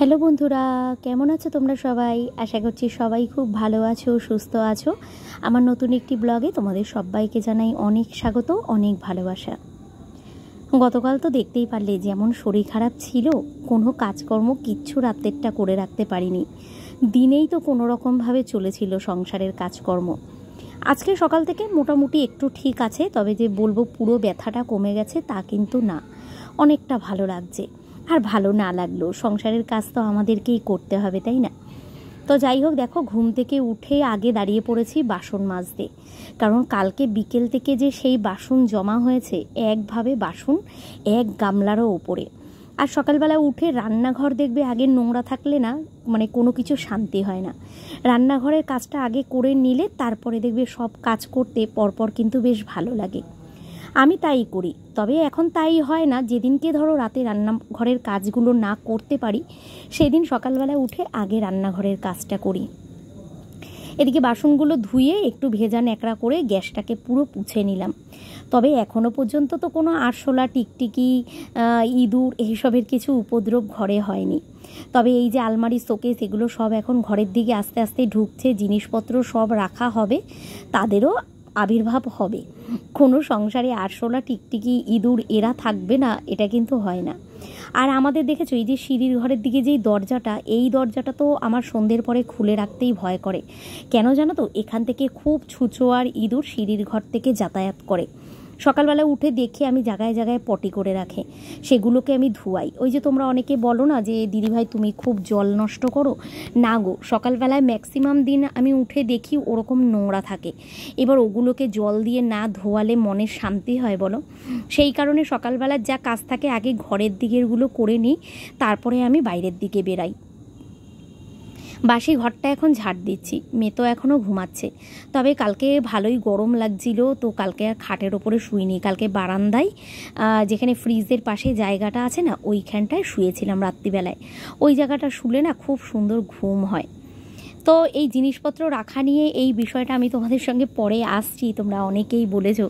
Hello বন্ধুরা, কেমন আছো তোমরা সবাই? আশা করছি সবাই খুব ভালো আছো, সুস্থ আছো। আমার নতুন একটি ব্লগে তোমাদের সবাইকে জানাই অনেক স্বাগত, অনেক ভালোবাসা। গতকাল তো দেখতেই পারলে যেমন শরীর খারাপ ছিল, কোনো কাজকর্ম কিচ্ছু রাত্রেরটা করে রাখতে পারিনি। দিনেই তো কোনো রকমভাবে চলেছিল সংসারের কাজকর্ম। আজকে সকাল থেকে মোটামুটি একটু ঠিক আছে, তবে যে বলবো পুরো ব্যথাটা কমে গেছে তা কিন্তু না, অনেকটা ভালো লাগছে। আর ভালো না লাগলেও সংসারের কাজ তো আমাদেরকেই করতে হবে, তাই না? তো যাই হোক, দেখো ঘুম থেকে উঠে আগে দাঁড়িয়ে পড়েছি বাসন মাজতে, কারণ কালকে বিকেল থেকে যে সেই বাসন জমা হয়েছে, একভাবে বাসন এক গামলারও ওপরে। আর সকালবেলা উঠে রান্নাঘর দেখবে আগে নোংরা থাকলে না, মানে কোনো কিছু শান্তি হয় না। রান্নাঘরের কাজটা আগে করে নিলে তারপরে দেখবে সব কাজ করতে পরপর কিন্তু বেশ ভালো লাগে। আমি তাই করি, তবে এখন তাই হয় না। যেদিনকে ধরো রাতে রান্নাঘরের কাজগুলো না করতে পারি, সেদিন সকালবেলা উঠে আগে রান্নাঘরের কাজটা করি। এদিকে বাসনগুলো ধুয়ে একটু ভেজা ন্যাকড়া করে গ্যাসটাকে পুরো পুছে নিলাম। তবে এখনও পর্যন্ত তো কোনো আরশোলা, টিকটিকি, ইঁদুর এইসবের কিছু উপদ্রব ঘরে হয়নি। তবে এই যে আলমারি, শোকেস, এগুলো সব এখন ঘরের দিকে আস্তে আস্তে ঢুকছে, জিনিসপত্র সব রাখা হবে, তাদেরও আবির্ভাব হবে। কোনো সংসারে আরশোলা, টিকটিকি, ইঁদুর এরা থাকবে না, এটা কিন্তু হয় না। আর আমাদের দেখেছো এই যে সিঁড়ির ঘরের দিকে যেই দরজাটা, এই দরজাটা তো আমার সন্ধ্যের পরে খুলে রাখতেই ভয় করে। কেন জানো তো? এখান থেকে খুব ছুঁচো আর ইঁদুর সিঁড়ির ঘর থেকে যাতায়াত করে। সকালবেলা উঠে দেখে আমি জায়গায় জায়গায় পটি করে রাখে, সেগুলোকে আমি ধুয়াই। ওই যে তোমরা অনেকে বলো না যে দিদিভাই তুমি খুব জল নষ্ট করো, না গো, সকালবেলায় ম্যাক্সিমাম দিন আমি উঠে দেখি ওরকম নোংরা থাকে। এবার ওগুলোকে জল দিয়ে না ধোয়ালে মনের শান্তি হয় বলো? সেই কারণে সকালবেলার যা কাজ থাকে আগে ঘরের দিকেরগুলো করে নিই, তারপরে আমি বাইরের দিকে বেরাই। বাসি ঘরটা এখন ঝাড় দিচ্ছি, মেয়ে তো এখনও ঘুমাচ্ছে। তবে কালকে ভালোই গরম লাগছিল, তো কালকে আর খাটের ওপরে শুইনি। কালকে বারান্দায়, যেখানে ফ্রিজের পাশে জায়গাটা আছে না, ওইখানটায় শুয়েছিলাম রাত্রিবেলায়। ওই জায়গাটা শুলে না খুব সুন্দর ঘুম হয়। তো এই জিনিসপত্র রাখা নিয়ে এই বিষয়টা আমি তোমাদের সঙ্গে পরে আসছি। তোমরা অনেকেই বলেছো,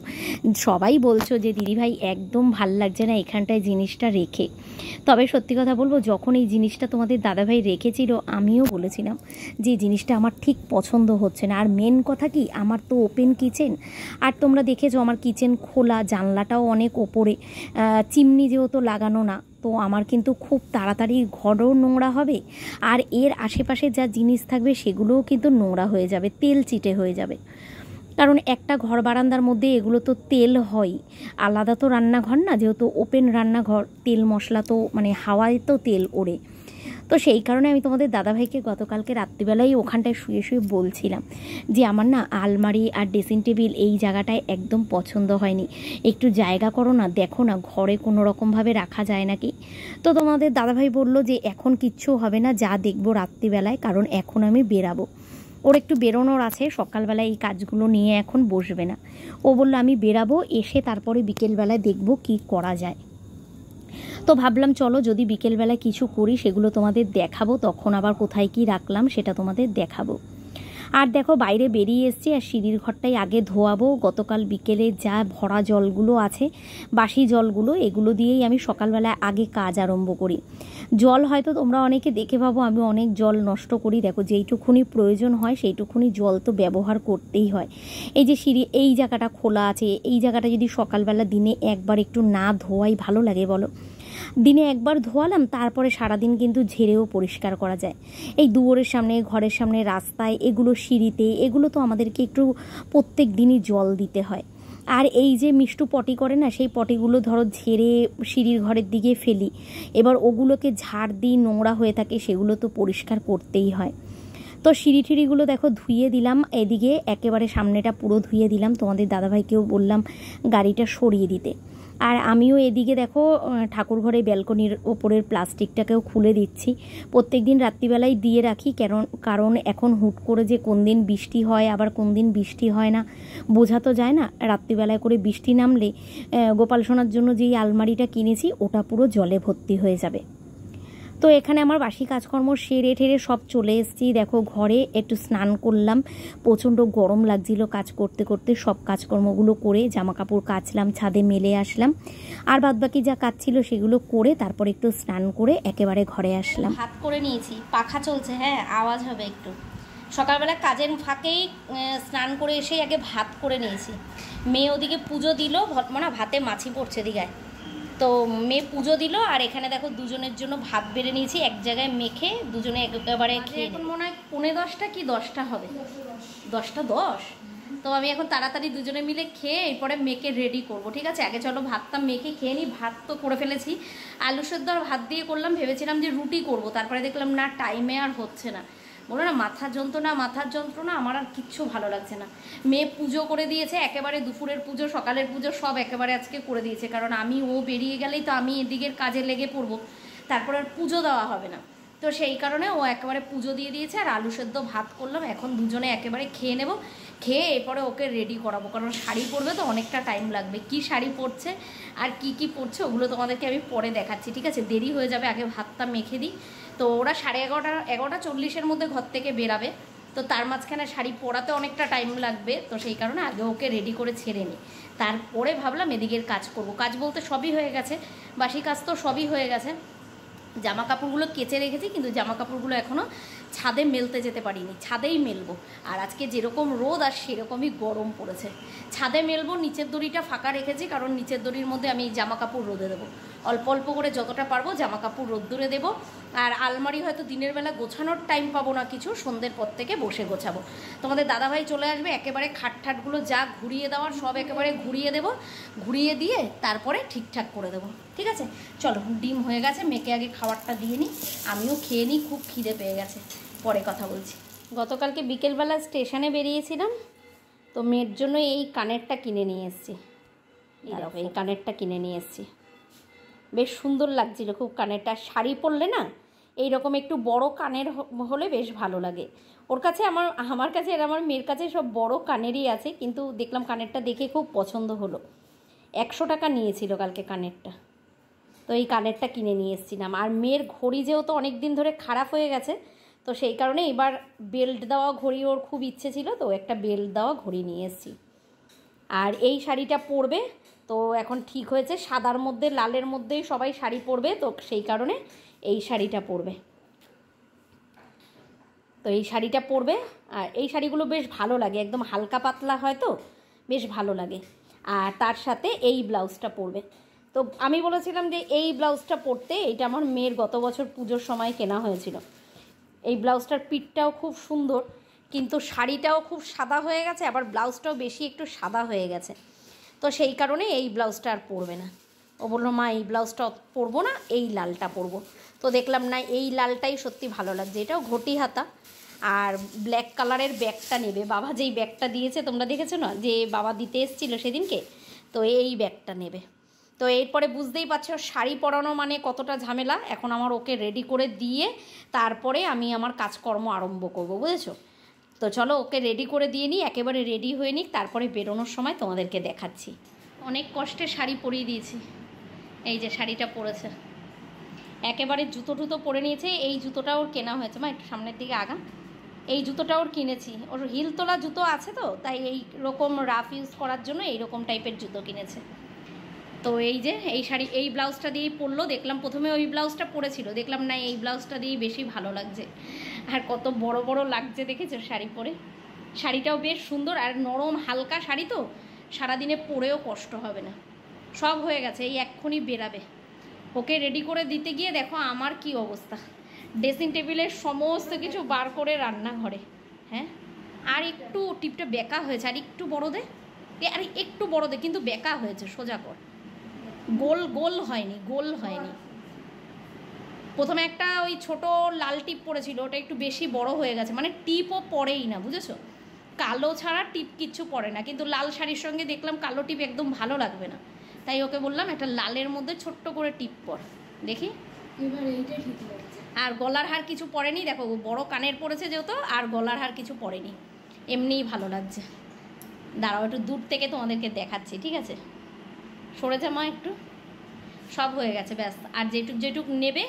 সবাই বলছো যে দিদিভাই একদম ভাল লাগছে না এখানটায় জিনিসটা রেখে। তবে সত্যি কথা বলবো, যখন এই জিনিসটা তোমাদের দাদাভাই রেখেছিল, আমিও বলেছিলাম যে জিনিসটা আমার ঠিক পছন্দ হচ্ছে না। আর মেন কথা কি, আমার তো ওপেন কিচেন, আর তোমরা দেখেছো আমার কিচেন খোলা, জানলাটাও অনেক ওপরে, চিমনি যেহেতু লাগানো না, তো আমার কিন্তু খুব তাড়াতাড়ি ঘরও নোংরা হবে, আর এর আশেপাশে যা জিনিস থাকবে সেগুলোও কিন্তু নোংরা হয়ে যাবে, তেল চিটে হয়ে যাবে। কারণ একটা ঘর বারান্দার মধ্যে এগুলো তো তেল হয়, আলাদা তো রান্নাঘর না, যেহেতু ওপেন রান্নাঘর, তেল মশলা তো মানে হাওয়ায় তো তেল ওড়ে। তো সেই কারণে আমি তোমাদের দাদাভাইকে গতকালকে রাত্রিবেলায় ওখানটায় শুয়ে শুয়ে বলছিলাম যে আমার না আলমারি আর ড্রেসিং টেবিল এই জায়গাটায় একদম পছন্দ হয়নি, একটু জায়গা করো না, দেখো না ঘরে কোনো রকমভাবে রাখা যায় নাকি। তো তোমাদের দাদাভাই বলল যে এখন কিচ্ছু হবে না, যা দেখবো রাত্রিবেলায়, কারণ এখন আমি বেরাবো। ওর একটু বেরোনোর আছে, সকালবেলায় এই কাজগুলো নিয়ে এখন বসবে না। ও বললো আমি বেরাবো, এসে তারপরে বিকেলবেলায় দেখবো কি করা যায়। তো ভাবলাম চলো, যদি বিকেলবেলায় কিছু করি সেগুলো তোমাদের দেখাবো, তখন আবার কোথায় কি রাখলাম সেটা তোমাদের দেখাবো। আর দেখো বাইরে বেরিয়ে এসছি, আর সিঁড়ির ঘরটাই আগে ধোয়াবো। গতকাল বিকেলে যা ভরা জলগুলো আছে, বাসি জলগুলো, এগুলো দিয়েই আমি সকালবেলায় আগে কাজ আরম্ভ করি। জল হয়তো তোমরা অনেকে দেখে ভাবো আমি অনেক জল নষ্ট করি, দেখো যেইটুকুনি প্রয়োজন হয় সেইটুকুনি জল তো ব্যবহার করতেই হয়। এই যে সিঁড়ি এই জায়গাটা খোলা আছে, এই জায়গাটা যদি সকালবেলা দিনে একবার একটু না ধোয়াই ভালো লাগে বলো? দিনে একবার ধোয়ালাম, তারপরে সারাদিন কিন্তু ঝেড়েও পরিষ্কার করা যায়। এই দুয়ারের সামনে, ঘরের সামনে, রাস্তায়, এগুলো সিঁড়িতে, এগুলো তো আমাদেরকে একটু প্রত্যেক দিনই জল দিতে হয়। আর এই যে মিষ্টু পটি করে না, সেই পটিগুলো ধরো ঝেড়ে সিঁড়ির ঘরের দিকে ফেলি, এবার ওগুলোকে ঝাড় দিই, নোংরা হয়ে থাকে সেগুলো তো পরিষ্কার করতেই হয়। তো সিঁড়ি টিড়িগুলো দেখো ধুয়ে দিলাম, এদিকে একেবারে সামনেটা পুরো ধুয়ে দিলাম। তোমাদের দাদাভাইকেও বললাম গাড়িটা সরিয়ে দিতে। আর আমিও এদিকে দেখো ঠাকুর ঘরে ব্যালকনির ওপরের প্লাস্টিকটাকেও খুলে দিচ্ছি। প্রত্যেক দিন রাত্রিবেলায় দিয়ে রাখি, কারণ এখন হুট করে যে কোন দিন বৃষ্টি হয় আবার কোন দিন বৃষ্টি হয় না বোঝা তো যায় না। রাত্রিবেলায় করে বৃষ্টি নামলে গোপাল সোনার জন্য যেই আলমারিটা কিনেছি ওটা পুরো জলে ভর্তি হয়ে যাবে। তো এখানে আমার বাসি কাজকর্ম সেরে ঠেরে সব চলে এসেছি। দেখো ঘরে একটু স্নান করলাম, প্রচণ্ড গরম লাগছিল কাজ করতে করতে। সব কাজকর্মগুলো করে জামা কাপড় কাচলাম, ছাদে মেলে আসলাম, আর বাদবাকি যা কাজ ছিল সেগুলো করে তারপর একটু স্নান করে একেবারে ঘরে আসলাম। ভাত করে নিয়েছি, পাখা চলছে, হ্যাঁ আওয়াজ হবে একটু। সকালবেলা কাজের ফাঁকেই স্নান করে এসেই আগে ভাত করে নিয়েছি। মেয়ে ওদিকে পুজো দিল, মানে ভাতে মাছি পড়ছে দিঘায়, তো মেয়ে পুজো দিল। আর এখানে দেখো দুজনের জন্য ভাত বেড়ে নিয়েছি, এক জায়গায় মেখে দুজনে একেবারে খেয়ে। এখন মনে হয় 9:45 কি 10টা হবে, 10:10। তো আমি এখন তাড়াতাড়ি দুজনে মিলে খেয়ে এরপরে মেখে রেডি করব, ঠিক আছে? আগে চলো ভাতটা মেখে খেয়ে নিই। ভাত তো করে ফেলেছি, আলু সেদ্ধ আর ভাত দিয়ে করলাম। ভেবেছিলাম যে রুটি করব, তারপরে দেখলাম না, টাইমে আর হচ্ছে না। বলো না মাথার যন্ত্রণা, আমার আর কিচ্ছু ভালো লাগছে না। মেয়ে পুজো করে দিয়েছে একেবারে, দুপুরের পুজো সকালের পুজো সব একেবারে আজকে করে দিয়েছে, কারণ ও বেরিয়ে গেলেই তো আমি এদিকের কাজে লেগে পড়বো, তারপর আর পুজো দেওয়া হবে না। তো সেই কারণে ও একেবারে পুজো দিয়ে দিয়েছে, আর আলু সেদ্ধ ভাত করলাম। এখন দুজনে একেবারে খেয়ে নেব, খেয়ে এরপরে ওকে রেডি করাবো, কারণ শাড়ি পরবে তো অনেকটা টাইম লাগবে। কি শাড়ি পরছে আর কি পরছে ওগুলো তোমাদেরকে আমি পরে দেখাচ্ছি, ঠিক আছে? দেরি হয়ে যাবে, আগে ভাতটা মেখে দিই। তো ওরা 11:30 মধ্যে ঘর থেকে বেরাবে, তো তার মাঝখানে শাড়ি পরাতে অনেকটা টাইম লাগবে। তো সেই কারণে আগে ওকে রেডি করে ছেড়ে নিই, তারপরে ভাবলাম এদিকের কাজ করব। কাজ বলতে সবই হয়ে গেছে, বাসি কাজ তো সবই হয়ে গেছে। জামা কাপড়গুলো কেচে রেখেছি, কিন্তু জামা কাপড়গুলো এখনও ছাদে মেলতে যেতে পারিনি, ছাদেই মেলবো। আর আজকে যেরকম রোদ আর সেরকমই গরম পড়েছে, ছাদে মেলবো। নিচের দড়িটা ফাঁকা রেখেছি, কারণ নিচের দড়ির মধ্যে আমি জামা কাপড় রোদে দেবো, অল্প অল্প করে যতটা পারবো জামা কাপড় রোদ্দুরে দেবো। আর আলমারি হয়তো দিনের বেলা গোছানোর টাইম পাবো না কিছু, সন্ধ্যের পর থেকে বসে গোছাবো। তোমাদের দাদাভাই চলে আসবে, একেবারে খাটগুলো যা ঘুরিয়ে দেওয়ার সব একেবারে ঘুরিয়ে দেবো, ঘুরিয়ে দিয়ে তারপরে ঠিকঠাক করে দেবো, ঠিক আছে? চলো, ডিম হয়ে গেছে, মেয়েকে আগে খাবারটা দিয়ে নিই, আমিও খেয়ে নিই, খুব খিদে পেয়ে গেছে, পরে কথা বলছি। গতকালকে বিকেলবেলা স্টেশনে বেরিয়েছিলাম, তো মেয়ের জন্য এই কানেরটা কিনে নিয়ে এসেছি। এই কানেরটা কিনে নিয়ে এসেছি, বেশ সুন্দর লাগছিল খুব কানেরটা। শাড়ি পরলে না এইরকম একটু বড় কানের হলে বেশ ভালো লাগে। ওর কাছে আমার কাছে আর আমার মেয়ের কাছে সব বড় কানেরই আছে, কিন্তু দেখলাম কানেরটা দেখে খুব পছন্দ হলো। 100 টাকা নিয়েছিল কালকে কানেরটা, তো এই কানেরটা কিনে নিয়ে এসেছিলাম। আর মেয়ের ঘড়ি যেহেতু অনেক দিন ধরে খারাপ হয়ে গেছে, তো সেই কারণে এবার বেল্ট দেওয়া ঘড়ি ওর খুব ইচ্ছে ছিল, তো একটা বেল্ট দেওয়া ঘড়ি নিয়ে এসেছি। আর এই শাড়িটা পরবে, তো এখন ঠিক হয়েছে, সাদার মধ্যে লালের মধ্যেই সবাই শাড়ি পরবে, তো সেই কারণে এই শাড়িটা পরবে। তো এই শাড়িটা পরবে, আর এই শাড়িগুলো বেশ ভালো লাগে, একদম হালকা পাতলা হয় তো বেশ ভালো লাগে। আর তার সাথে এই ব্লাউজটা পরবে। তো আমি বলেছিলাম যে এই ব্লাউজটা পরতে, এটা আমার মেয়ের গত বছর পুজোর সময় কেনা হয়েছিল। এই ব্লাউজটার পিঠটাও খুব সুন্দর, কিন্তু শাড়িটাও খুব সাদা হয়ে গেছে, আবার ব্লাউজটাও বেশি একটু সাদা হয়ে গেছে, তো সেই কারণে এই ব্লাউজটা আর পরবে না। ও বললো মা এই ব্লাউজটা পরবো না, এই লালটা পরবো। তো দেখলাম না, এই লালটাই সত্যি ভালো লাগছে, এটাও ঘটি হাতা। আর ব্ল্যাক কালারের ব্যাগটা নেবে, বাবা যেই ব্যাগটা দিয়েছে তোমরা দেখেছো না, যে বাবা দিতে এসেছিলো সেদিনকে, তো এই ব্যাগটা নেবে। তো এরপরে বুঝতেই পারছো শাড়ি পরানো মানে কতটা ঝামেলা। এখন আমার ওকে রেডি করে দিয়ে তারপরে আমি আমার কাজকর্ম আরম্ভ করব, বুঝেছো? তো চলো ওকে রেডি করে দিয়ে নিই, একেবারে রেডি হয়ে নিই, তারপরে বেরোনোর সময় তোমাদেরকে দেখাচ্ছি। অনেক কষ্টে শাড়ি পরিয়ে দিয়েছি, এই যে শাড়িটা পরেছে, একেবারে জুতো টুতো পরে নিয়েছে। এই জুতোটা ওর কেনা হয়েছে, মা একটু সামনের দিকে আগা। এই জুতোটা ওর কিনেছি, ওর হিল তোলা জুতো আছে, তো তাই এই রকম রাফ ইউজ করার জন্য এইরকম টাইপের জুতো কিনেছে। তো এই যে এই শাড়ি, এই ব্লাউজটা দিয়েই পরলো। দেখলাম প্রথমে ওই ব্লাউজটা পরেছিল, দেখলাম না এই ব্লাউজটা দিয়েই বেশি ভালো লাগছে, আর কত বড় বড় লাগছে দেখেছো শাড়ি পরে। শাড়িটাও বেশ সুন্দর আর নরম হালকা শাড়ি, তো সারাদিনে পরেও কষ্ট হবে না। সব হয়ে গেছে, এই এক্ষুনি বেরাবে। ওকে রেডি করে দিতে গিয়ে দেখো আমার কি অবস্থা, ড্রেসিং টেবিলের সমস্ত কিছু বার করে রান্নাঘরে। হ্যাঁ, আর একটু টিপটা বেঁকা হয়েছে, আর একটু বড় দে, আর একটু বড় দে, কিন্তু বেঁকা হয়েছে, সোজা কর, গোল হয়নি, গোল হয়নি। প্রথমে একটা ওই ছোট লাল টিপ পড়েছিল, ওটা একটু বেশি বড় হয়ে গেছে, মানে টিপও পড়েই না, বুঝেছো? কালো ছাড়া টিপ কিচ্ছু পড়ে না, কিন্তু লাল শাড়ির সঙ্গে দেখলাম কালো টিপ একদম ভালো লাগবে না, তাই ওকে বললাম একটা লালের মধ্যে ছোট্ট করে টিপ পর, দেখি এবার এইটা ঠিক লাগছে। আর গলার হার কিছু পরেনি, দেখো বড় কানের পড়েছে যেহেতু, আর গলার হার কিছু পরেনি, এমনিই ভালো লাগছে। দাঁড়াও একটু দূর থেকে তোমাদেরকে দেখাচ্ছি, ঠিক আছে? সরে যা মা একটু, সব হয়ে গেছে ব্যাস। আর যেটুক নেবে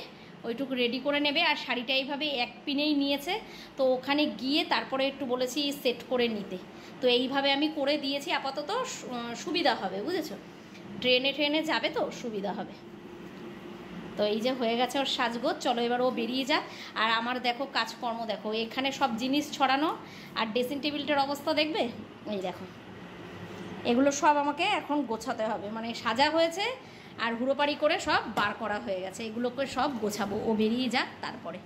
ওইটুকু রেডি করে নেবে। আর শাড়িটা এইভাবে এক পিনেই নিয়েছে, তো ওখানে গিয়ে তারপরে একটু বলেছি সেট করে নিতে। তো এইভাবে আমি করে দিয়েছি, আপাতত সুবিধা হবে, বুঝেছো? ট্রেনে যাবে তো সুবিধা হবে। তো এই যে হয়ে গেছে ওর সাজগোজ, চলো এবার ও বেরিয়ে যাক। আর আমার দেখো কাজকর্ম দেখো, এখানে সব জিনিস ছড়ানো, আর ড্রেসিং টেবিলটার অবস্থা দেখবে, এই দেখো এগুলো সব আমাকে এখন গোছাতে হবে। মানে সাজা হয়েছে আর হুড়োপাড়ি করে সব বার করা হয়ে গেছে, এগুলোকে সব গোছাবো, ও বেরিয়ে যাক তারপরে।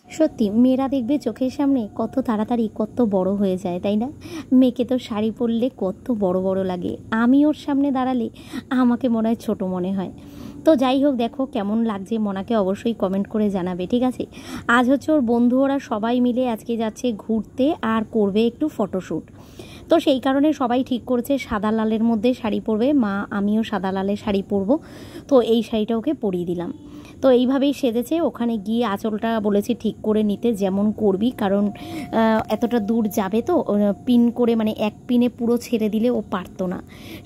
সত্যি মেয়েরা দেখবে চোখের সামনে কত তাড়াতাড়ি কত বড় হয়ে যায়, তাই না? মেয়েকে তো শাড়ি পরলে কত বড় বড় লাগে, আমি ওর সামনে দাঁড়ালে আমাকে মনে হয় ছোটো মনে হয়। তো যাই হোক, দেখো কেমন লাগছে মনাকে অবশ্যই কমেন্ট করে জানাবে, ঠিক আছে? আজ হচ্ছে ওর বন্ধু ওরা সবাই মিলে আজকে যাচ্ছে ঘুরতে আর করবে একটু ফটোশ্যুট। তো সেই কারণে সবাই ঠিক করেছে সাদা লালের মধ্যে শাড়ি পরবে, মা আমিও সাদা লালের শাড়ি পরবো। তো এই শাড়িটা ওকে পরিয়ে দিলাম। তো এইভাবেই সেজেছে। ওখানে গিয়ে আঁচলটা বলেছি ঠিক করে নিতে, যেমন করবি, কারণ এতটা দূর যাবে তো পিন করে, মানে এক পিনে পুরো ছেড়ে দিলে ও পারতো না।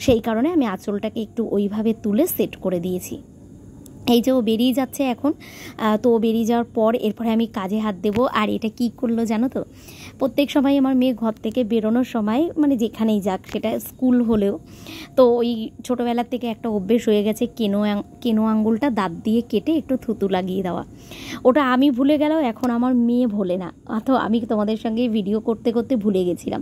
সেই কারণে আমি আঁচলটাকে একটু ওইভাবে তুলে সেট করে দিয়েছি। এই যে ও বেরিয়ে যাচ্ছে এখন। তো ও বেরিয়ে যাওয়ার পর এরপরে আমি কাজে হাত দেবো। আর এটা কি করলো জানো তো, প্রত্যেক সময় আমার মেয়ে ঘর থেকে বেরোনোর সময়, মানে যেখানেই যাক, সেটা স্কুল হলেও, তো ওই ছোটোবেলার থেকে একটা অভ্যেস হয়ে গেছে কেনো আঙ্গুলটা দাঁত দিয়ে কেটে একটু থুতু লাগিয়ে দেওয়া। ওটা আমি ভুলে গেলেও এখন আমার মেয়ে ভোলে না। তো আমি তোমাদের সঙ্গে ভিডিও করতে করতে ভুলে গেছিলাম,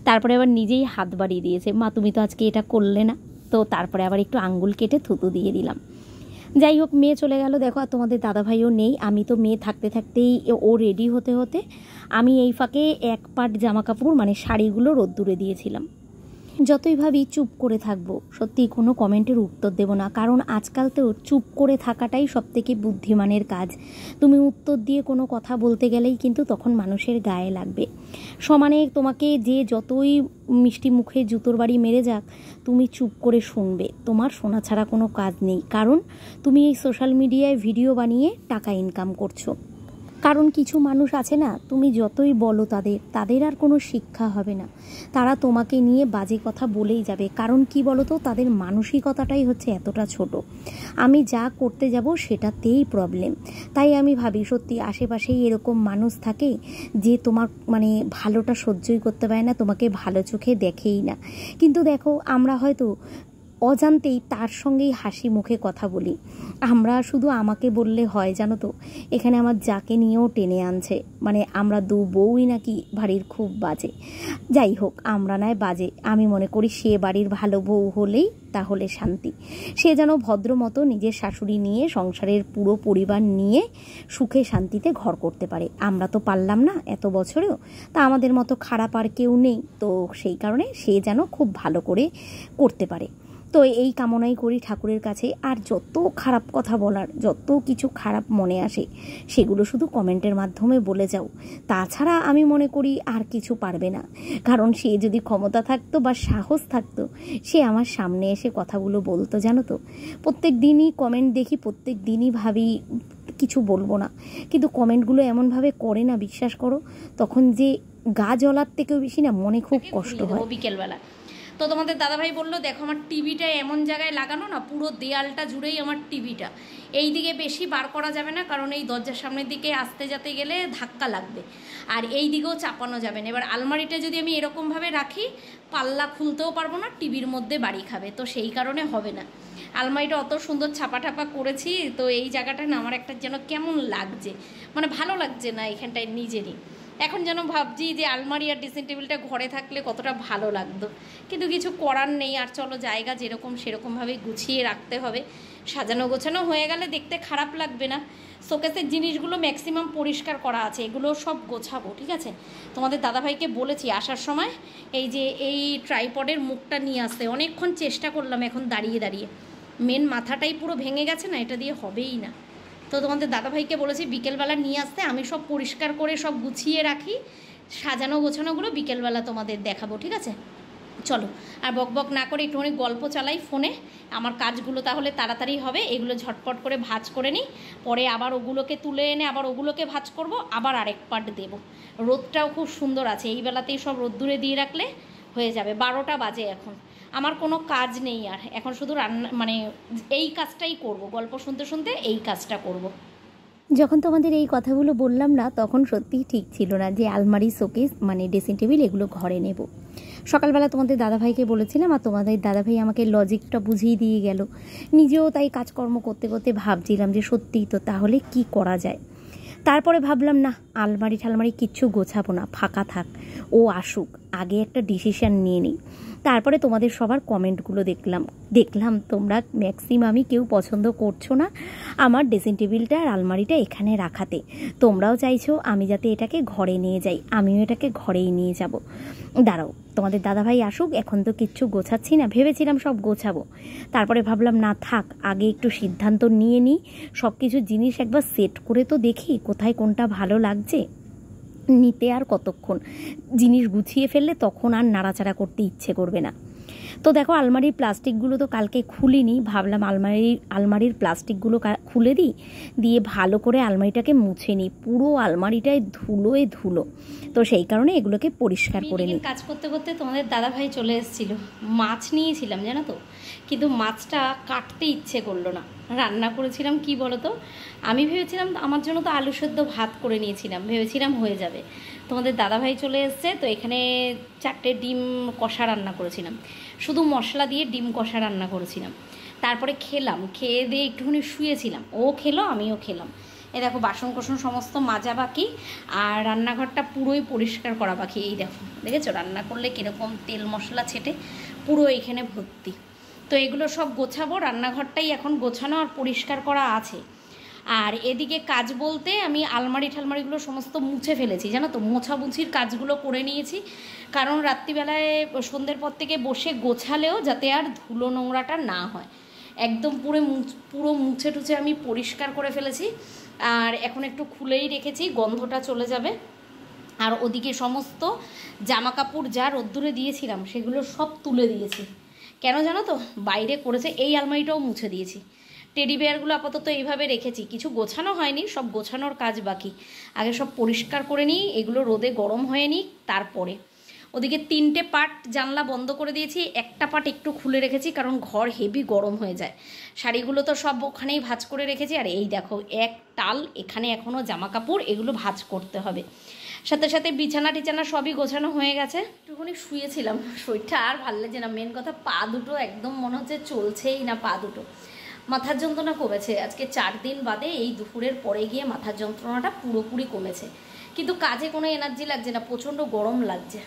তারপরে আবার নিজেই হাত বাড়িয়ে দিয়েছে, মা তুমি তো আজকে এটা করলে না। তো তারপরে আবার একটু আঙ্গুল কেটে থুতু দিয়ে দিলাম। যাই হোক, মেয়ে চলে গেল দেখো, আর তোমাদের দাদাভাইও নেই। আমি তো মেয়ে থাকতে থাকতেই ও রেডি হতে হতে আমি এই ফাঁকে এক পাট জামা কাপড়, মানে শাড়িগুলো রোদ্দুরে দিয়েছিলাম। যতই ভাবি চুপ করে থাকবো, সত্যি কোনো কমেন্টের উত্তর দেব না, কারণ আজকাল তো চুপ করে থাকাটাই সবথেকে বুদ্ধিমানের কাজ। তুমি উত্তর দিয়ে কোনো কথা বলতে গেলেই কিন্তু তখন মানুষের গায়ে লাগবে। সমানে তোমাকে যে যতই মিষ্টি মুখে জুতোর বাড়ি মেরে যাক, তুমি চুপ করে শুনবে, তোমার শোনা ছাড়া কোনো কাজ নেই। কারণ তুমি এই সোশ্যাল মিডিয়ায় ভিডিও বানিয়ে টাকা ইনকাম করছো। কারণ কিছু মানুষ আছে না, তুমি যতই বলো তাদের আর কোনো শিক্ষা হবে না, তারা তোমাকে নিয়ে বাজে কথা বলেই যাবে। কারণ কি বলো তো, তাদের মানসিকতাটাই হচ্ছে এতটা ছোট। আমি যা করতে যাব সেটাতেই প্রবলেম। তাই আমি ভাবি সত্যি আশেপাশেই এরকম মানুষ থাকে যে তোমার মানে ভালোটা সহ্যই করতে পারে না, তোমাকে ভালো চোখে দেখেই না। কিন্তু দেখো, আমরা হয়তো অজান্তেই তার সঙ্গেই হাসি মুখে কথা বলি। আমরা শুধু আমাকে বললে হয় জানো তো, এখানে আমার যাকে নিয়েও টেনে আনছে, মানে আমরা দু বউই নাকি বাড়ির খুব বাজে। যাই হোক, আমরা নয় বাজে, আমি মনে করি সে বাড়ির ভালো বউ হলেই তাহলে শান্তি। সে যেন ভদ্র মতো নিজের শাশুড়ি নিয়ে, সংসারের পুরো পরিবার নিয়ে সুখে শান্তিতে ঘর করতে পারে। আমরা তো পারলাম না এত বছরেও, তা আমাদের মতো খারাপ আর কেউ নেই। তো সেই কারণে সে যেন খুব ভালো করে করতে পারে। তো এই কামনাই করি ঠাকুরের কাছে। আর যত খারাপ কথা বলার, যত কিছু খারাপ মনে আসে, সেগুলো শুধু কমেন্টের মাধ্যমে বলে যাও। তাছাড়া আমি মনে করি আর কিছু পারবে না। কারণ সে যদি ক্ষমতা থাকতো বা সাহস থাকতো, সে আমার সামনে এসে কথাগুলো বলতো, জানো তো। প্রত্যেক দিনই কমেন্ট দেখি, প্রত্যেক দিনই ভাবি কিছু বলবো না, কিন্তু কমেন্টগুলো এমনভাবে করে না, বিশ্বাস করো, তখন যে গা জ্বলার থেকেও বেশি না মনে খুব কষ্ট হয়। বিকেলবেলা তো তোমাদের দাদাভাই বললো, দেখো আমার টিভিটা এমন জায়গায় লাগানো না, পুরো দেয়ালটা জুড়েই আমার টিভিটা। এই দিকে বেশি বার করা যাবে না, কারণ এই দরজার সামনের দিকে আসতে যেতে গেলে ধাক্কা লাগবে, আর এই দিকেও চাপানো যাবে না। এবার আলমারিটা যদি আমি এরকমভাবে রাখি, পাল্লা খুলতেও পারবো না, টিভির মধ্যে বাড়ি খাবে, তো সেই কারণে হবে না। আলমারিটা অত সুন্দর ছাপা ঠাপা করেছি, তো এই জায়গাটা না আমার একটা যেন কেমন লাগছে, মানে ভালো লাগছে না এখানটায় নিজেরই। এখন যেন ভাবছি যে আলমারি আর ড্রেসিং টেবিলটা ঘরে থাকলে কতটা ভালো লাগতো, কিন্তু কিছু করার নেই। আর চলো, জায়গা যেরকম সেরকমভাবেই গুছিয়ে রাখতে হবে। সাজানো গোছানো হয়ে গেলে দেখতে খারাপ লাগবে না। শোকেসের জিনিসগুলো ম্যাক্সিমাম পরিষ্কার করা আছে, এগুলো সব গোছাবো, ঠিক আছে। তোমাদের দাদাভাইকে বলেছি আসার সময় এই যে এই ট্রাইপডের মুখটা নিয়ে আসতে, অনেকক্ষণ চেষ্টা করলাম এখন দাঁড়িয়ে দাঁড়িয়ে, মেন মাথাটাই পুরো ভেঙে গেছে না, এটা দিয়ে হবেই না। তো তোমাদের দাদাভাইকে বলেছি বিকেলবেলা নিয়ে আসতে, আমি সব পরিষ্কার করে সব গুছিয়ে রাখি, সাজানো গোছানোগুলো বিকেলবেলা তোমাদের দেখাবো, ঠিক আছে। চলো, আর বক বক না করে একটুখানি গল্প চালাই ফোনে, আমার কাজগুলো তাহলে তাড়াতাড়ি হবে। এগুলো ঝটপট করে ভাজ করে নিই, পরে আবার ওগুলোকে তুলে এনে আবার ওগুলোকে ভাজ করব, আবার আরেক পার্ট দেবো। রোদটাও খুব সুন্দর আছে, এই বেলাতেই সব রোদ্দুরে দিয়ে রাখলে হয়ে যাবে। 12টা বাজে এখন, আমার কোনো কাজ নেই আর, এখন শুধু রান্না, মানে এই কাজটাই করব, গল্প শুনতে শুনতে এই কাজটা করব। যখন তোমাদের এই কথাগুলো বললাম না, তখন সত্যিই ঠিক ছিল না যে আলমারি, শোকেস মানে ড্রেসিং টেবিল এগুলো ঘরে নেব। সকালবেলা তোমাদের দাদাভাইকে বলেছিলাম, আর তোমাদের দাদাভাই আমাকে লজিকটা বুঝিয়ে দিয়ে গেল। নিজেও তাই কাজকর্ম করতে করতে ভাবছিলাম যে সত্যিই তো, তাহলে কি করা যায়। তারপরে ভাবলাম না, আলমারি ঠালমারি কিচ্ছু গোছাবো না, ফাঁকা থাক, ও আসুক, আগে একটা ডিসিশান নিয়ে নিই। তারপরে তোমাদের সবার কমেন্টগুলো দেখলাম তোমরা ম্যাক্সিমামই কেউ পছন্দ করছো না আমার ড্রেসিং টেবিলটা আর আলমারিটা এখানে রাখাতে। তোমরাও চাইছো আমি যাতে এটাকে ঘরে নিয়ে যাই, আমিও এটাকে ঘরেই নিয়ে যাব। দাঁড়াও, তোমাদের দাদাভাই আসুক, এখন তো কিচ্ছু গোছাচ্ছি না, ভেবেছিলাম সব গোছাবো। তারপরে ভাবলাম না থাক, আগে একটু সিদ্ধান্ত নিয়ে নিই, সব কিছু জিনিস একবার সেট করে তো দেখি কোথায় কোনটা ভালো লাগছে। নিতে আর কতক্ষণ, জিনিস গুছিয়ে ফেললে তখন আর নাড়াচাড়া করতে ইচ্ছে করবে না। তো দেখো, আলমারির প্লাস্টিকগুলো তো কালকে খুলিনি, ভাবলাম আলমারির প্লাস্টিকগুলো খুলে দিই, দিয়ে ভালো করে আলমারিটাকে মুছে নিই। পুরো আলমারিটায় ধুলোয় ধুলো, তো সেই কারণে এগুলোকে পরিষ্কার করে নিই। কাজ করতে করতে তোমাদের দাদাভাই চলে এসেছিল, মাছ নিয়েছিলাম জানো তো, কিন্তু মাছটা কাটতে ইচ্ছে করলো না। রান্না করেছিলাম কি বলো তো, আমি ভেবেছিলাম আমার জন্য তো আলু সেদ্ধ ভাত করে নিয়েছিলাম, ভেবেছিলাম হয়ে যাবে। তোমাদের দাদাভাই চলে এসছে, তো এখানে 4টে ডিম কষা রান্না করেছিলাম, শুধু মশলা দিয়ে ডিম কষা রান্না করেছিলাম। তারপরে খেলাম, খেয়ে দিয়ে একটুখানি শুয়েছিলাম, ও খেলো আমিও খেলাম। এ দেখো বাসন কোসন সমস্ত মাজা বাকি, আর রান্নাঘরটা পুরোই পরিষ্কার করা বাকি। এই দেখো, দেখেছো রান্না করলে কীরকম তেল মশলা ছেটে পুরো এখানে ভর্তি। তো এগুলো সব গোছাবো, রান্নাঘরটাই এখন গোছানো আর পরিষ্কার করা আছে। আর এদিকে কাজ বলতে আমি আলমারি ঠালমারিগুলো সমস্ত মুছে ফেলেছি জানো তো, মোছামুছির কাজগুলো করে নিয়েছি, কারণ রাত্রিবেলায় সন্ধ্যের পর থেকে বসে গোছালেও যাতে আর ধুলো নোংরাটা না হয়। একদম পুরো মুছে টুছে আমি পরিষ্কার করে ফেলেছি, আর এখন একটু খুলেই রেখেছি, গন্ধটা চলে যাবে। আর ওদিকে সমস্ত জামা কাপড় যা রোদ্দুরে দিয়েছিলাম সেগুলো সব তুলে দিয়েছি। কেন জানো তো, বাইরে করেছে। এই আলমারিটাও মুছে দিয়েছি, টেডি বিয়ারগুলো আপাতত এইভাবে রেখেছি, কিছু গোছানো হয়নি, সব গোছানোর কাজ বাকি। আগে সব পরিষ্কার করে নিই, এগুলো রোদে গরম হয়ে নিই তারপরে। ওদিকে 3টে পার্ট জানলা বন্ধ করে দিয়েছি, একটা পার্ট একটু খুলে রেখেছি কারণ ঘর হেভি গরম হয়ে যায়। শাড়িগুলো তো সব ওখানেই ভাঁজ করে রেখেছি। আর এই দেখো এক টাল এখানে এখনও জামা কাপড়, এগুলো ভাঁজ করতে হবে। সাথে সাথে বিছানা টিছানা সবই গোছানো হয়ে গেছে। একটুখানি শুয়েছিলাম, শরীরটা আর ভালো লাগছে না। মেন কথা পা দুটো একদম মনে হচ্ছে চলছেই না, পা দুটো। মাথার যন্ত্রণা কমেছে আজকে 4 দিন বাদে, এই দুপুরের পরে গিয়ে মাথার যন্ত্রণাটা পুরোপুরি কমেছে, কিন্তু কাজে কোনো এনার্জি লাগছে না, প্রচণ্ড গরম লাগছে।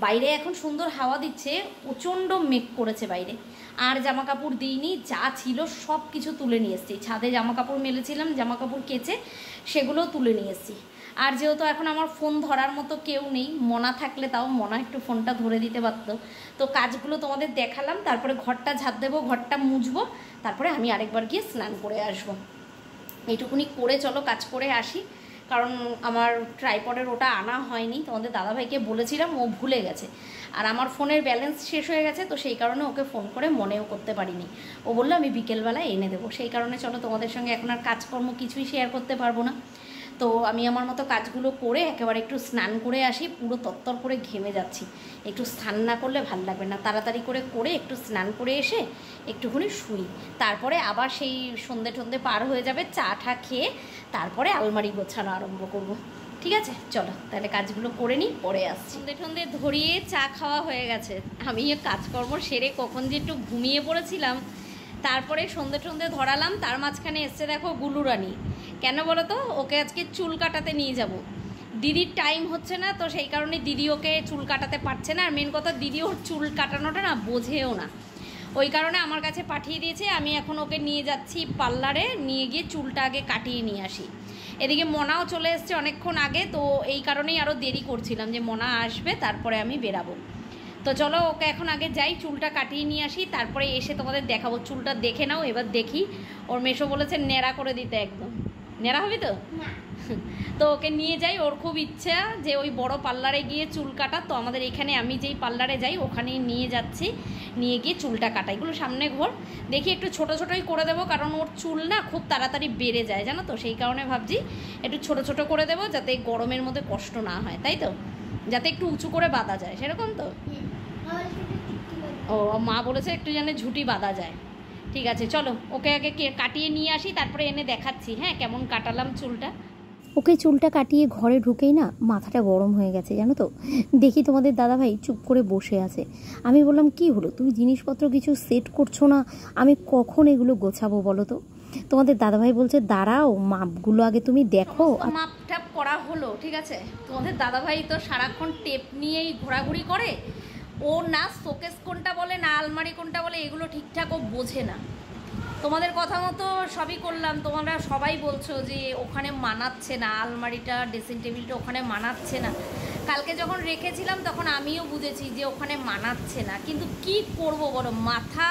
বাইরে এখন সুন্দর হাওয়া দিচ্ছে, প্রচণ্ড মেঘ করেছে বাইরে। আর জামা কাপড় দিইনি, যা ছিল সব কিছু তুলে নিয়ে এসেছি। ছাদে জামা কাপড় মেলেছিলাম, জামা কাপড় কেচে সেগুলোও তুলে নিয়ে এসেছি। আর যেহেতু এখন আমার ফোন ধরার মতো কেউ নেই, মনা থাকলে তাও মনা একটু ফোনটা ধরে দিতে পারতো। তো কাজগুলো তোমাদের দেখালাম, তারপরে ঘরটা ঝাড় দেবো, ঘরটা মুছবো, তারপরে আমি আরেকবার গিয়ে স্নান করে আসবো। এইটুকুনি করে চলো কাজ করে আসি, কারণ আমার ট্রাইপডের ওটা আনা হয়নি। তোমাদের দাদাভাইকে বলেছিলাম, ও ভুলে গেছে। আর আমার ফোনের ব্যালেন্স শেষ হয়ে গেছে, তো সেই কারণে ওকে ফোন করে মনেও করতে পারিনি। ও বললো আমি বিকেলবেলায় এনে দেবো। সেই কারণে চলো তোমাদের সঙ্গে এখন আর কাজকর্ম কিছুই শেয়ার করতে পারবো না। তো আমি আমার মতো কাজগুলো করে একেবারে একটু স্নান করে আসি। পুরো তত্তর করে ঘেমে যাচ্ছি, একটু স্নান না করলে ভালো লাগবে না। তাড়াতাড়ি করে একটু স্নান করে এসে একটুখানি শুই, তারপরে আবার সেই সন্ধে টন্ধে পার হয়ে যাবে, চা ঠা খেয়ে তারপরে আলমারি গোছানো আরম্ভ করব। ঠিক আছে, চলো তাহলে কাজগুলো করে নিই, পরে আসছি। সন্ধে টন্ধে ধরিয়ে চা খাওয়া হয়ে গেছে, আমি কাজকর্ম সেরে কখন যে একটু ঘুমিয়ে পড়েছিলাম। তারপরে সন্ধে টন্ধে ধরালাম, তার মাঝখানে এসছে দেখো গুলুরানি। কেন বলো তো, ওকে আজকে চুল কাটাতে নিয়ে যাব। দিদির টাইম হচ্ছে না, তো সেই কারণে দিদি ওকে চুল কাটাতে পারছে না। আর মেন কথা, দিদি ওর চুল কাটানোটা না বোঝেও না, ওই কারণে আমার কাছে পাঠিয়ে দিয়েছে। আমি এখন ওকে নিয়ে যাচ্ছি পার্লারে, নিয়ে গিয়ে চুলটা আগে কাটিয়ে নিয়ে আসি। এদিকে মনাও চলে এসছে অনেকক্ষণ আগে, তো এই কারণেই আরও দেরি করছিলাম যে মনা আসবে তারপরে আমি বেরাবো। তো চলো ওকে এখন আগে যাই, চুলটা কাটিয়ে নিয়ে আসি, তারপরে এসে তোমাদের দেখাবো। চুলটা দেখে নাও এবার, দেখি। ওর মেশো বলেছে ন্যাড়া করে দিতে, একদম ন্যাড়া হবি তো। তো ওকে নিয়ে যাই, ওর খুব ইচ্ছা যে ওই বড় পার্লারে গিয়ে চুল কাটা। তো আমাদের এখানে আমি যেই পার্লারে যাই ওখানেই নিয়ে যাচ্ছি, নিয়ে গিয়ে চুলটা কাটাই। এগুলো সামনে ঘর, দেখি একটু ছোটো ছোটোই করে দেবো, কারণ ওর চুল না খুব তাড়াতাড়ি বেড়ে যায় জানো তো। সেই কারণে ভাবছি একটু ছোটো ছোটো করে দেবো, যাতে গরমের মধ্যে কষ্ট না হয়, তাই তো, যাতে একটু উঁচু করে বাঁধা যায়, সেরকম তো। ও মা বলেছে একটু যেন ঝুঁটি বাঁধা যায়, ঠিক আছে চলো ওকে আগে কাটিয়ে নিয়ে আসি, তারপরে এনে দেখাচ্ছি হ্যাঁ কেমন কাটালাম চুলটা। ওকে চুলটা কাটিয়ে ঘরে ঢুকেই না মাথাটা গরম হয়ে গেছে জানো তো। দেখি তোমাদের দাদাভাই চুপ করে বসে আছে। আমি বললাম কি হলো, তুমি জিনিসপত্র কিছু সেট করছো না, আমি কখন এগুলো গোছাবো বলো তো। তোমাদের দাদাভাই বলছে দাঁড়াও মাপগুলো আগে তুমি দেখো। মাপ টাপ করা হলো ঠিক আছে। তোমাদের দাদাভাই তো সারাক্ষণ টেপ নিয়েই ঘোরাঘুরি করে, ও না শোকেস কোনটা বলে না আলমারি কোনটা বলে এগুলো ঠিকঠাক ও বোঝে না। তোমাদের কথা মতো সবই করলাম, তোমরা সবাই বলছো যে ওখানে মানাচ্ছে না, আলমারিটা ড্রেসিং টেবিলটা ওখানে মানাচ্ছে না। কালকে যখন রেখেছিলাম তখন আমিও বুঝেছি যে ওখানে মানাচ্ছে না, কিন্তু কি করব বলো, মাথা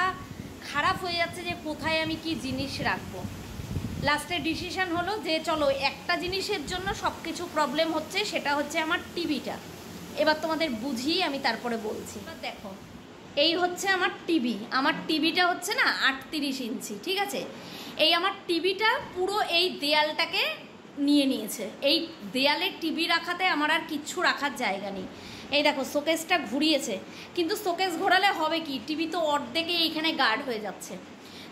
খারাপ হয়ে যাচ্ছে যে কোথায় আমি কি জিনিস রাখবো। লাস্টে ডিসিশন হলো যে চলো একটা জিনিসের জন্য সব কিছু প্রবলেম হচ্ছে, সেটা হচ্ছে আমার টিভিটা। এবার তোমাদের বুঝিয়ে আমি তারপরে বলছি। দেখো এই হচ্ছে আমার টিভি, আমার টিভিটা হচ্ছে না 38 ইঞ্চি ঠিক আছে। এই আমার টিভিটা পুরো এই দেয়ালটাকে নিয়ে নিয়েছে, এই দেয়ালে টিভি রাখাতে আমার আর কিচ্ছু রাখার জায়গা নেই। এই দেখো শোকেসটা ঘুরিয়েছে, কিন্তু শোকেস ঘোরালে হবে কি, টিভি তো অর্ধেকে এইখানে গার্ড হয়ে যাচ্ছে।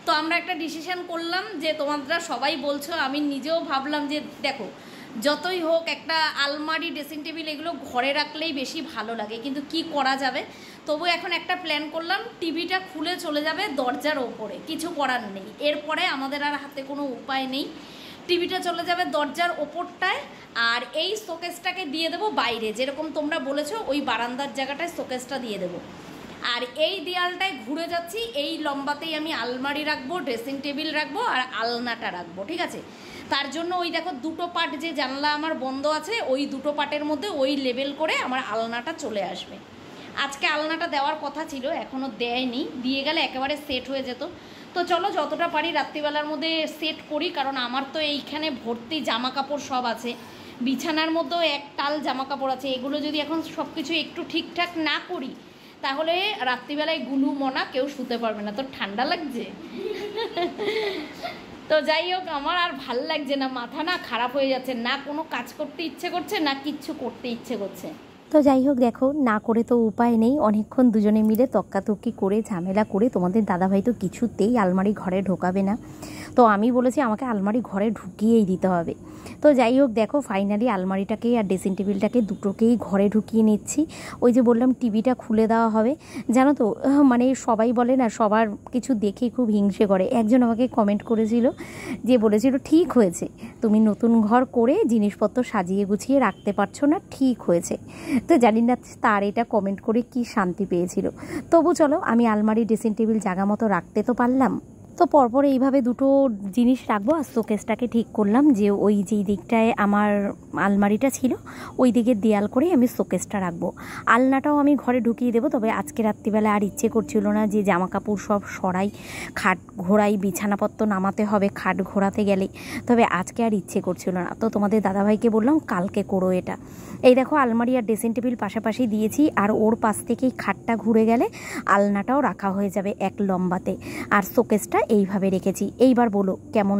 তো আমরা একটা ডিসিশন করলাম যে তোমরা সবাই বলছো, আমি নিজেও ভাবলাম যে দেখো যতই হোক একটা আলমারি ড্রেসিং টেবিল এগুলো ঘরে রাখলেই বেশি ভালো লাগে, কিন্তু কি করা যাবে। তবু এখন একটা প্ল্যান করলাম, টিভিটা খুলে চলে যাবে দরজার ওপরে, কিছু করার নেই, এরপরে আমাদের আর হাতে কোনো উপায় নেই। টিভিটা চলে যাবে দরজার ওপরটায়, আর এই শোকেসটাকে দিয়ে দেবো বাইরে, যেরকম তোমরা বলেছো ওই বারান্দার জায়গাটায় শোকেসটা দিয়ে দেবো। আর এই দেয়ালটায় ঘুরে যাচ্ছি, এই লম্বাতেই আমি আলমারি রাখবো, ড্রেসিং টেবিল রাখবো আর আলনাটা রাখবো ঠিক আছে। তার জন্য ওই দেখো দুটো পার্ট যে জানলা আমার বন্ধ আছে, ওই দুটো পার্টের মধ্যে ওই লেভেল করে আমার আলনাটা চলে আসবে। আজকে আলনাটা দেওয়ার কথা ছিল, এখনও দেয়নি, দিয়ে গেলে একেবারে সেট হয়ে যেত। তো চলো যতটা পারি রাত্রিবেলার মধ্যে সেট করি, কারণ আমার তো এইখানে ভর্তি জামা কাপড় সব আছে, বিছানার মধ্যেও এক টাল জামা কাপড় আছে। এগুলো যদি এখন সব কিছু একটু ঠিকঠাক না করি তাহলে রাত্রিবেলায় গুলু মনা কেউ শুতে পারবে না। তো ঠান্ডা লাগছে তো যাই হোক আমার আর ভাল লাগছে না, মাথা না খারাপ হয়ে যাচ্ছে, না কোনো কাজ করতে ইচ্ছে করছে না কিচ্ছু করতে ইচ্ছে করছে। তো যাই হোক দেখো না করে তো উপায় নেই, অনেকক্ষণ দুজনে মিলে তক্কাতক্কি করে ঝামেলা করে তোমাদের দাদাভাই তো কিছুতেই আলমারি ঘরে ঢোকাবে না। তো আমি বলেছি আমাকে আলমারি ঘরে ঢুকিয়েই দিতে হবে। তো যাই হোক দেখো ফাইনালি আলমারিটাকে আর ড্রেসিং টেবিলটাকে দুটোকেই ঘরে ঢুকিয়ে নিচ্ছি। ওই যে বললাম টিভিটা খুলে দেওয়া হবে, জানো তো মানে সবাই বলে না সবার কিছু দেখে খুব হিংসে করে। একজন আমাকে কমেন্ট করেছিল যে বলেছিল ঠিক হয়েছে, তুমি নতুন ঘর করে জিনিসপত্র সাজিয়ে গুছিয়ে রাখতে পারছো না, ঠিক হয়েছে। তো জানি না তার এটা কমেন্ট করে কি শান্তি পেয়েছিল। তবু চলো আমি আলমারি ড্রেসিং টেবিল জায়গা মতো রাখতে তো পারলাম। তো পরপর এইভাবে দুটো জিনিস রাখবো, আর শোকেসটাকে ঠিক করলাম যে ওই যেই দিকটায় আমার আলমারিটা ছিল ওই দিকে দেয়াল করে আমি শোকেসটা রাখবো। আলনাটাও আমি ঘরে ঢুকিয়ে দেবো, তবে আজকে রাত্রিবেলা আর ইচ্ছে করছিল না যে জামা কাপড় সব সরাই, খাট ঘোরাই, বিছানাপত্র নামাতে হবে খাট ঘোরাতে গেলে, তবে আজকে আর ইচ্ছে করছিল না। তো তোমাদের দাদাভাইকে বললাম কালকে করো এটা। এই দেখো আলমারি আর ড্রেসিং টেবিল পাশাপাশি দিয়েছি, আর ওর পাশ থেকেই খাটটা ঘুরে গেলে আলনাটাও রাখা হয়ে যাবে এক লম্বাতে, আর শোকেসটা এইভাবে রেখেছি। এইবার বলো কেমন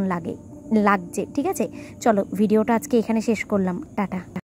লাগছে ঠিক আছে। চলো ভিডিওটা আজকে এখানে শেষ করলাম, টাটা।